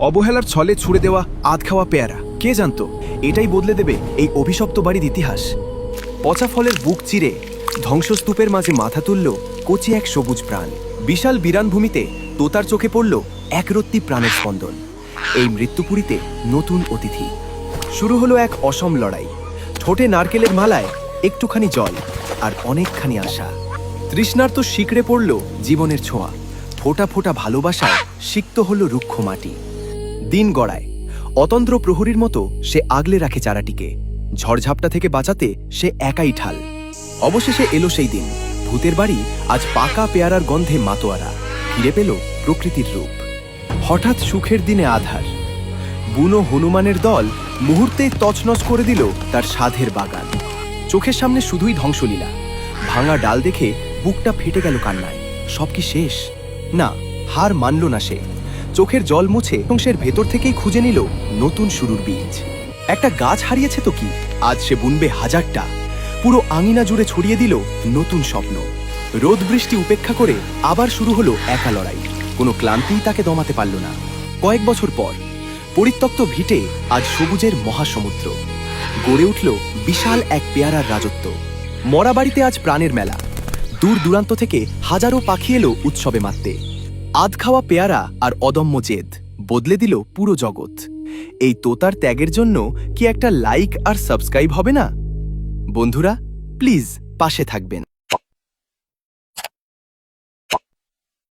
অবহেলার ছলে ছুড়ে দেওয়া আধ খাওয়া পেয়ারা, কে জানতো এটাই বদলে দেবে এই অভিশপ্ত বাড়ির ইতিহাস। পচা ফলের বুক চিরে ধ্বংসস্তূপের মাঝে মাথা তুলল কচি এক সবুজ প্রাণ। বিশাল বিরানভূমিতে তোতার চোখে পড়ল একরত্তি প্রাণের স্পন্দন। এই মৃত্যুপুরীতে নতুন অতিথি। শুরু হলো এক অসম লড়াই। ঠোঁটে নারকেলের মালায় একটুখানি জল আর অনেকখানি আশা। তৃষ্ণার্ত শিকড়ে পড়ল জীবনের ছোঁয়া। ফোঁটা ফোঁটা ভালোবাসায় সিক্ত হল রুক্ষ মাটি। দিন গড়ায়। অতন্ত্র প্রহরীর মতো সে আগলে রাখে চারাটিকে। ঝড়ঝাপটা থেকে বাঁচাতে সে একাই ঢাল। অবশেষে এলো সেই দিন। ভূতের বাড়ি আজ পাকা পেয়ারার গন্ধে মাতোয়ারা। ফিরে পেল প্রকৃতির রূপ। হঠাৎ সুখের দিনে আধার। বুনো হনুমানের দল মুহূর্তেই তছনছ করে দিল তার সাধের বাগান। চোখের সামনে শুধুই ধ্বংসলীলা। ভাঙা ডাল দেখে বুকটা ফেটে গেল কান্নায়। সব কি শেষ? না, হার মানল না সে। চোখের জল মুছে ধ্বংসের ভেতর থেকেই খুঁজে নিল নতুন শুরুর বীজ। একটা গাছ হারিয়েছে তো কি, আজ সে বুনবে হাজারটা। পুরো আঙিনা জুড়ে ছড়িয়ে দিল নতুন স্বপ্ন। রোদ বৃষ্টি উপেক্ষা করে আবার শুরু হলো একা লড়াই। কোনো ক্লান্তিই তাকে দমাতে পারল না। কয়েক বছর পর পরিত্যক্ত ভিটে আজ সবুজের মহাসমুদ্র। গড়ে উঠল বিশাল এক পেয়ারার রাজত্ব। মরা বাড়িতে আজ প্রাণের মেলা। দূর দূরান্ত থেকে হাজারো পাখি এলো উৎসবে মাততে। আধ খাওয়া পেয়ারা আর অদম্য জেদ বদলে দিল পুরো জগৎ। এই তোতার ত্যাগের জন্য কি একটা লাইক আর সাবস্ক্রাইব হবে না? বন্ধুরা, প্লিজ পাশে থাকবেন।